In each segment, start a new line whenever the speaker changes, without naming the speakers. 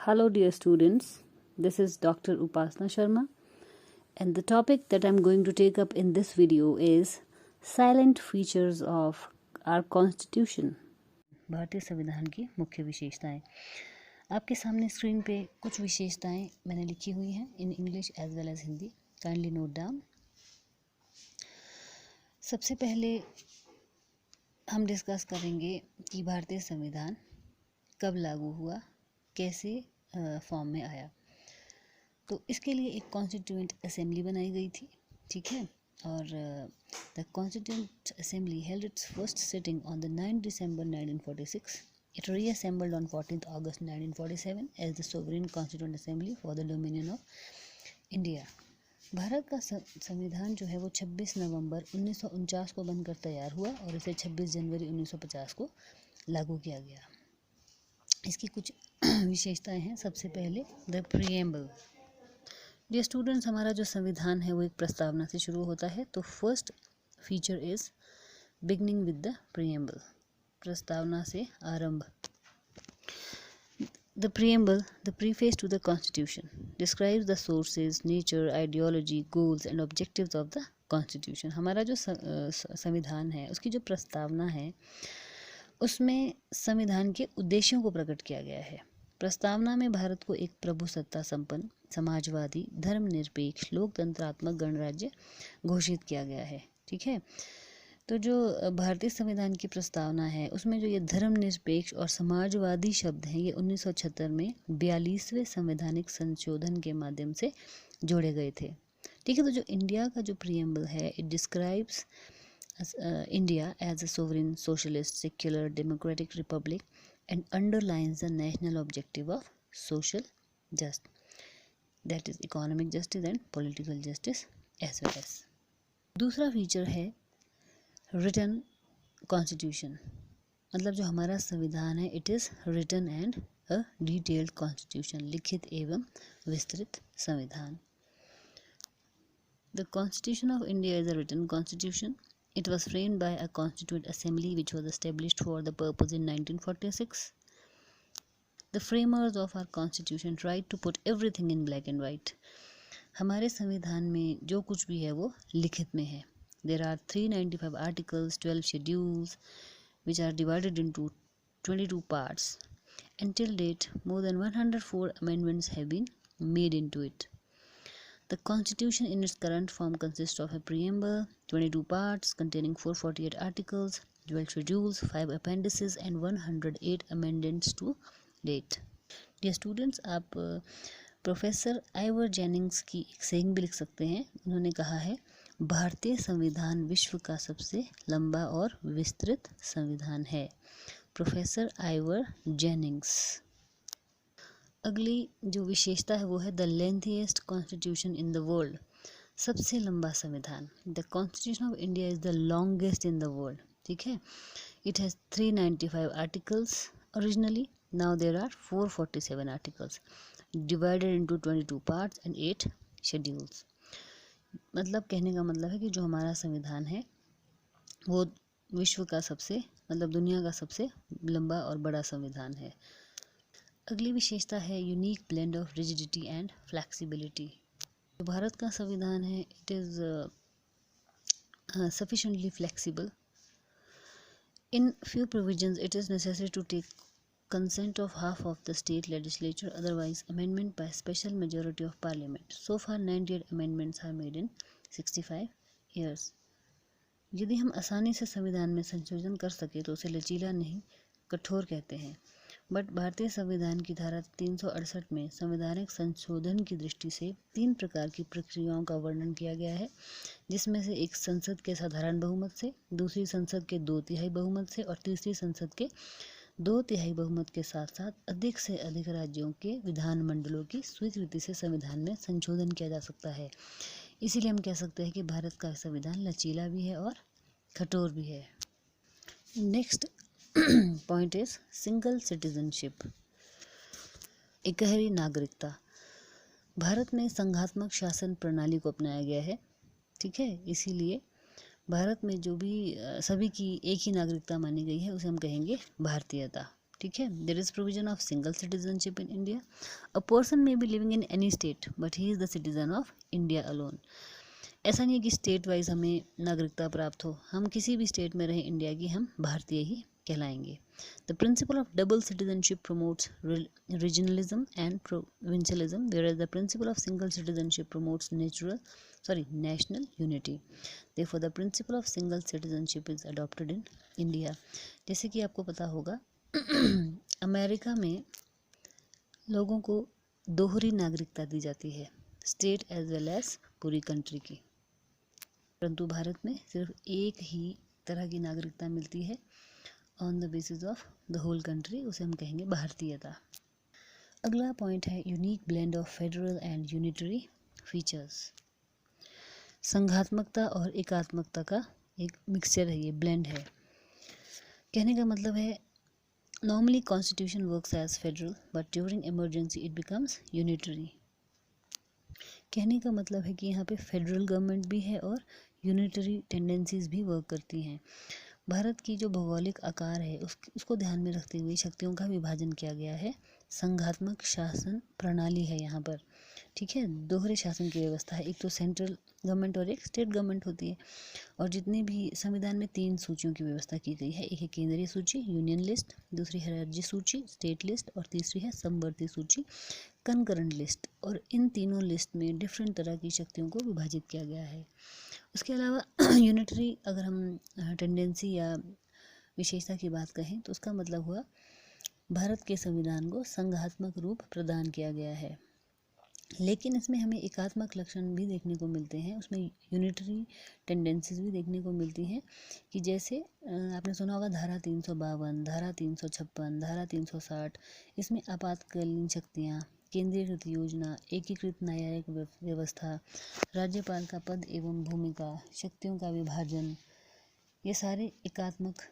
Hello, dear students. This is Dr. Upasna Sharma, and the topic that I'm going to take up in this video is silent features of our Constitution. भारतीय संविधान की मुख्य विशेषताएं। आपके सामने screen पे कुछ विशेषताएं मैंने लिखी हुई हैं in English as well as Hindi. Kindly note down. सबसे पहले हम डिस्कस करेंगे कि भारतीय संविधान कब लागू हुआ, कैसे फॉर्म में आया। तो इसके लिए एक कॉन्स्टिट्यूएंट असेंबली बनाई गई थी, ठीक है। और the constituent assembly held it's first sitting on the 9 December 1946. It reassembled on 14th August 1947 as the sovereign constituent assembly for the dominion of India. Bharat का संविधान जो है वो 26 नवंबर 1949 को बनकर तैयार हुआ और इसे 26 जनवरी 1950 को लागू किया गया। इसकी कुछ विशेषताएं हैं। सबसे पहले द प्रीएम्बल। डियर स्टूडेंट्स, हमारा जो संविधान है वो एक प्रस्तावना से शुरू होता है। तो first feature is beginning with the preamble, प्रस्तावना से आरंभ। The preamble, the preface to the constitution, describes the sources, nature, ideology, goals and objectives of the constitution. हमारा जो संविधान है उसकी जो प्रस्तावना है उसमें संविधान के उद्देश्यों को प्रकट किया गया है। प्रस्तावना में भारत को एक प्रभुसत्ता संपन्न, समाजवादी, धर्मनिरपेक्ष, लोकतंत्रात्मक गणराज्य घोषित किया गया है, ठीक है। तो जो भारतीय संविधान की प्रस्तावना है उसमें जो ये धर्मनिरपेक्ष और समाजवादी शब्द हैं ये 1976 में 42वें संवैधानिक संशोधन के माध्यम से जोड़े गए थे, ठीक है। तो जो इंडिया का जो प्रीएम्बल है, it describes India as a sovereign, socialist, secular, democratic republic and underlines the national objective of social justice, that is economic justice and political justice as well as. दूसरा फीचर है written constitution, मतलब जो हमारा संविधान है it is written and a detailed constitution, लिखित एवं विस्तृत संविधान। The Constitution of India is a written constitution. It was framed by a constituent assembly which was established for the purpose in 1946. The framers of our constitution tried to put everything in black and white. हमारे संविधान में जो कुछ भी है वो लिखित में है। There are 395 articles, 12 schedules which are divided into 22 parts. Until date, more than 104 amendments have been made into it. The Constitution in its current form consists of a preamble, 22 parts containing 448 articles, 12 schedules, 5 appendices and 108 amendments to date. Dear students, आप professor Ivor Jennings की एक saying भी लिख सकते हैं। उन्होंने कहा है, भारतीय संविधान विश्व का सबसे लंबा और विस्तृत संविधान है। Professor Ivor Jennings. अगली जो विशेषता है वो है the lengthiest constitution in the world, सबसे लंबा संविधान। The constitution of India is the longest in the world, ठीक है। It has 395 articles originally, now there are 447 articles divided into 22 parts and 8 schedules. मतलब कहने का मतलब है कि जो हमारा संविधान है वो विश्व का सबसे, मतलब दुनिया का सबसे लंबा और बड़ा संविधान है। अगली विशेषता है unique blend of rigidity and flexibility. जो भारत का संविधान है it is sufficiently flexible. In few provisions it is necessary to take consent of half of the state legislature, otherwise amendment by special majority of parliament. So far 98 amendments are made in 65 years. यदि हम आसानी से संविधान में संशोधन कर सके तो उसे लचीला नहीं, कठोर कहते हैं। बट भारतीय संविधान की धारा 368 में संवैधानिक संशोधन की दृष्टि से 3 प्रकार की प्रक्रियाओं का वर्णन किया गया है, जिसमें से एक संसद के साधारण बहुमत से, दूसरी संसद के 2/3 बहुमत से और तीसरी संसद के 2/3 बहुमत के साथ साथ अधिक से अधिक राज्यों के विधानमंडलों की स्वीकृति से संविधान में संशोधन किया जा सकता है। इसीलिए हम कह सकते हैं कि भारत का संविधान लचीला भी है और कठोर भी है। Next point is single citizenship, इकहरी नागरिकता। भारत में संघात्मक शासन प्रणाली को अपनाया गया है, ठीक है। इसीलिए भारत में जो भी सभी की एक ही नागरिकता मानी गई है उसे हम कहेंगे भारतीयता, ठीक है। There is provision of single citizenship in India. A person may be living in any state but he is the citizen of India alone. ऐसा नहीं है कि स्टेट वाइज हमें नागरिकता प्राप्त हो, हम किसी भी स्टेट में रहें इंडिया की, हम भारतीय ही कहलाएंगे। The principle of double citizenship promotes regionalism and provincialism, whereas the principle of single citizenship promotes national unity. Therefore, the principle of single citizenship is adopted in India. जैसे कि आपको पता होगा अमेरिका में लोगों को दोहरी नागरिकता दी जाती है, स्टेट एज वेल एज पूरी कंट्री की, परंतु भारत में सिर्फ एक ही तरह की नागरिकता मिलती है on the basis of the whole country, उसे हम कहेंगे भारतीयता। अगला पॉइंट है unique blend of federal and unitary features. संघात्मकता और एकात्मकता का एक मिक्सचर है, ये ब्लेंड है। कहने का मतलब है normally constitution works as federal but during emergency it becomes unitary. कहने का मतलब है कि यहाँ पे फेडरल गवर्नमेंट भी है और यूनिटरी टेंडेंसीज भी वर्क करती हैं। भारत की जो भौगोलिक आकार है उसको ध्यान में रखते हुए शक्तियों का विभाजन किया गया है। संघात्मक शासन प्रणाली है यहाँ पर, ठीक है। दोहरे शासन की व्यवस्था है, एक तो सेंट्रल गवर्नमेंट और एक स्टेट गवर्नमेंट होती है। और जितने भी संविधान में 3 सूचियों की व्यवस्था की गई है, एक है केंद्रीय सूची यूनियन लिस्ट, दूसरी है राज्य सूची स्टेट लिस्ट और तीसरी है समवर्ती सूची कनकरेंट लिस्ट। और इन तीनों लिस्ट में डिफरेंट तरह की शक्तियों को विभाजित किया गया है। उसके अलावा यूनिटरी अगर हम टेंडेंसी या विशेषता की बात कहें तो उसका मतलब हुआ भारत के संविधान को संघात्मक रूप प्रदान किया गया है, लेकिन इसमें हमें एकात्मक लक्षण भी देखने को मिलते हैं, उसमें यूनिटरी टेंडेंसीज भी देखने को मिलती हैं कि जैसे आपने सुना होगा धारा 352, धारा 356, धारा 360, इसमें आपातकालीन शक्तियाँ, केंद्रीकृत योजना, एकीकृत न्यायिक व्यवस्था, राज्यपाल का पद एवं भूमिका, शक्तियों का विभाजन, ये सारे एकात्मक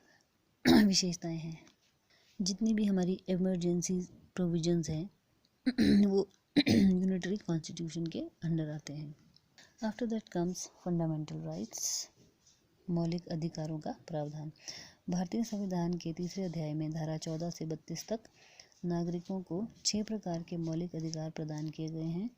विशेषताएं हैं। जितनी भी हमारी इमरजेंसी प्रोविजंस हैं वो यूनिटरी कॉन्स्टिट्यूशन के अंडर आते हैं। After that comes fundamental rights, मौलिक अधिकारों का प्रावधान। भारतीय संविधान के 3 अध्याय में धारा 14 से 32 तक नागरिकों को 6 प्रकार के मौलिक अधिकार प्रदान किए गए हैं।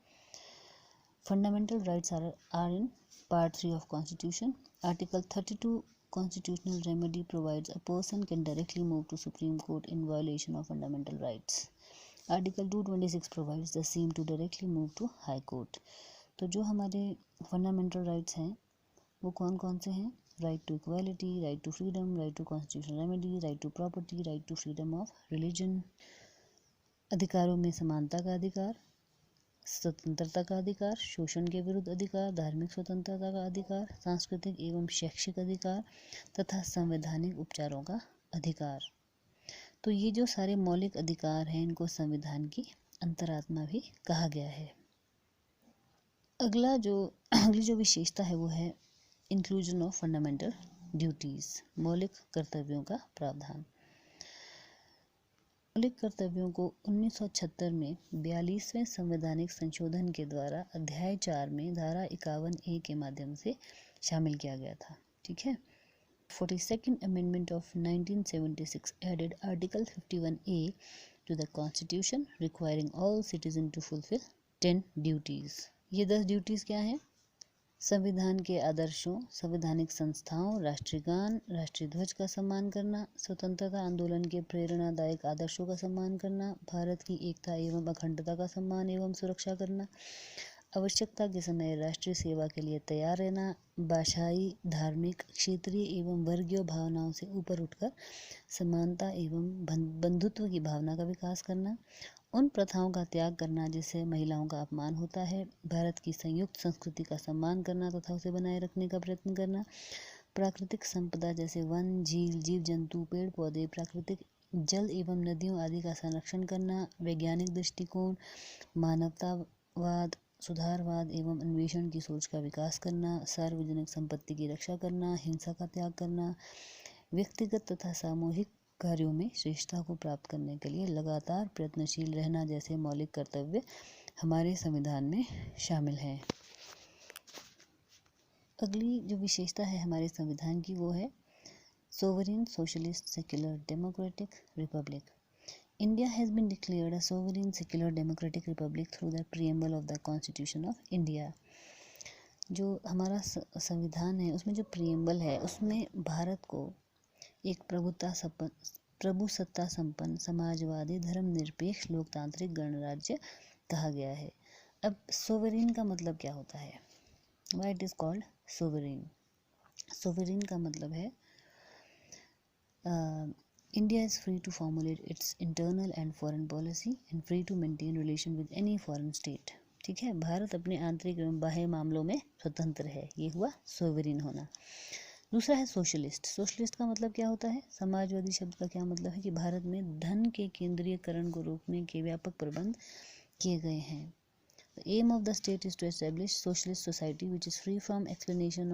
Fundamental rights are in part 3 of constitution. Article 32 constitutional remedy provides a person can directly move to Supreme Court in violation of fundamental rights. Article 226 provides the same to directly move to High Court. तो जो हमारे fundamental rights हैं वो कौन कौन से हैं? Right to equality, right to freedom, right to constitutional remedy, right to property, right to freedom of religion. अधिकारों में समानता का अधिकार, स्वतंत्रता का अधिकार, शोषण के विरुद्ध अधिकार, धार्मिक स्वतंत्रता का अधिकार, सांस्कृतिक एवं शैक्षिक अधिकार तथा संवैधानिक उपचारों का अधिकार। तो ये जो सारे मौलिक अधिकार हैं इनको संविधान की अंतरात्मा भी कहा गया है। अगली जो विशेषता है वो है इंक्लूजन ऑफ फंडामेंटल ड्यूटीज, मौलिक कर्तव्यों का प्रावधान। मौलिक कर्तव्यों को 1976 में 42वें संवैधानिक संशोधन के द्वारा अध्याय 4 में धारा 51A के माध्यम से शामिल किया गया था, ठीक है। 42nd Amendment of 1976 added Article 51A to the Constitution requiring all citizens to fulfill 10 duties. ये 10 ड्यूटीज क्या हैं? संविधान के आदर्शों, संवैधानिक संस्थाओं, राष्ट्रीय गान, राष्ट्रीय ध्वज का सम्मान करना, स्वतंत्रता आंदोलन के प्रेरणादायक आदर्शों का सम्मान करना, भारत की एकता एवं अखंडता का सम्मान एवं सुरक्षा करना, आवश्यकता के समय राष्ट्रीय सेवा के लिए तैयार रहना, भाषाई, धार्मिक, क्षेत्रीय एवं वर्गीय भावनाओं से ऊपर उठकर समानता एवं बंधुत्व की भावना का विकास करना, उन प्रथाओं का त्याग करना जिससे महिलाओं का अपमान होता है, भारत की संयुक्त संस्कृति का सम्मान करना तथा उसे बनाए रखने का प्रयत्न करना, प्राकृतिक संपदा जैसे वन, झील, जीव जंतु, पेड़ पौधे, प्राकृतिक जल एवं नदियों आदि का संरक्षण करना, वैज्ञानिक दृष्टिकोण, मानवतावाद, सुधारवाद एवं अन्वेषण की सोच का विकास करना, सार्वजनिक संपत्ति की रक्षा करना, हिंसा का त्याग करना, व्यक्तिगत तथा सामूहिक कार्यों में श्रेष्ठता को प्राप्त करने के लिए लगातार प्रयत्नशील रहना जैसे मौलिक कर्तव्य हमारे संविधान में शामिल हैं। अगली जो विशेषता है हमारे संविधान की वो है sovereign, socialist, secular, democratic, Republic. India has been declared a sovereign, secular, democratic republic through the preamble of the Constitution of India. जो हमारा संविधान है उसमें जो प्रियम्बल है उसमें भारत को एक प्रभुसत्ता संपन्न समाजवादी धर्मनिरपेक्ष लोकतांत्रिक गणराज्य कहा गया है। अब सोवरेन का मतलब क्या होता है? Why it is called sovereign? Sovereign का मतलब है India is free to formulate its internal and foreign policy and free to maintain relation with any foreign state. ठीक है, भारत अपने आंतरिक एवं बाह्य मामलों में स्वतंत्र है, ये हुआ सोवरेन होना। दूसरा है सोशलिस्ट। सोशलिस्ट का मतलब क्या होता है? समाजवादी शब्द का क्या मतलब है कि भारत में धन के केंद्रीयकरण को रोकने के व्यापक प्रबंध किए गए हैं। The aim of the state is to establish socialist society which is free from explanation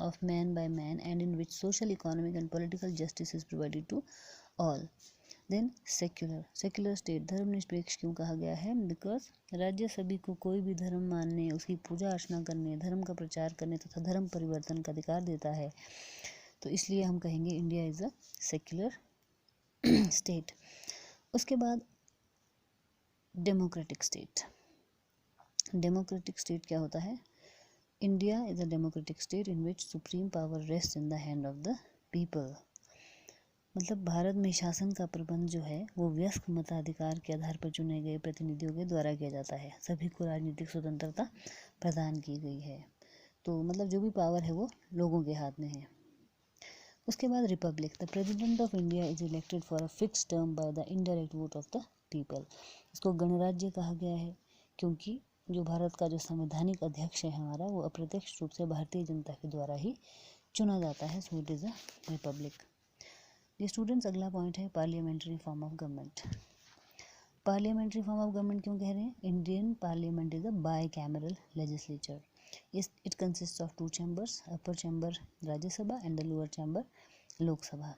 of man by man and in which social, economic and political justice is provided to all. Then secular state, धर्मनिरपेक्ष क्यों कहा गया है? Because राज्य सभी को कोई भी धर्म मानने, उसकी पूजा अर्चना करने, धर्म का प्रचार करने तथा धर्म परिवर्तन का अधिकार देता है, तो इसलिए हम कहेंगे India is a secular state. उसके बाद डेमोक्रेटिक स्टेट। डेमोक्रेटिक स्टेट क्या होता है? India is a democratic state in which supreme power rest in the hand of the people. मतलब भारत में शासन का प्रबंध जो है वो वयस्क मताधिकार के आधार पर चुने गए प्रतिनिधियों के द्वारा किया जाता है। सभी को राजनीतिक स्वतंत्रता प्रदान की गई है। तो मतलब जो भी पावर है वो लोगों के हाथ में है। उसके बाद Republic. The president of India is elected for a fix term by the indirect vote of the people. इसको गणराज्य कहा गया है क्योंकि जो भारत का जो संवैधानिक अध्यक्ष है हमारा, वो अप्रत्यक्ष रूप से भारतीय जनता के द्वारा ही चुना जाता है। So it is a republic. ये स्टूडेंट्स, अगला पॉइंट है parliamentary form of government. Parliamentary form of government क्यों कह रहे हैं? Indian parliament is a by cameral legislature. It consist of 2 chambers, upper chamber Rajya Sabha and the lower chamber Lok Sabha.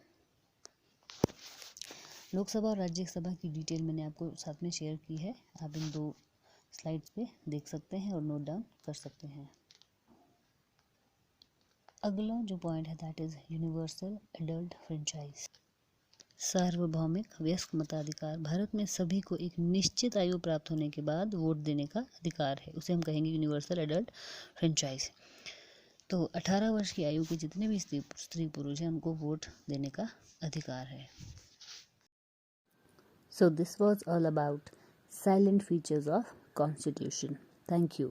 Lok Sabha और राज्यसभा की detail मैंने आपको साथ में शेयर की है, आप इन 2 स्लाइड्स पे देख सकते हैं और नोट डाउन कर सकते हैं। अगला जो पॉइंट है that is universal adult franchise. सार्वभौमिक वयस्क मताधिकार। भारत में सभी को एक निश्चित आयु प्राप्त होने के बाद वोट देने का अधिकार है, उसे हम कहेंगे यूनिवर्सल एडल्ट फ्रेंचाइज। तो 18 वर्ष की आयु के जितने भी स्त्री पुरुष हैं उनको वोट देने का अधिकार है। So this was all about silent features of Constitution. Thank you.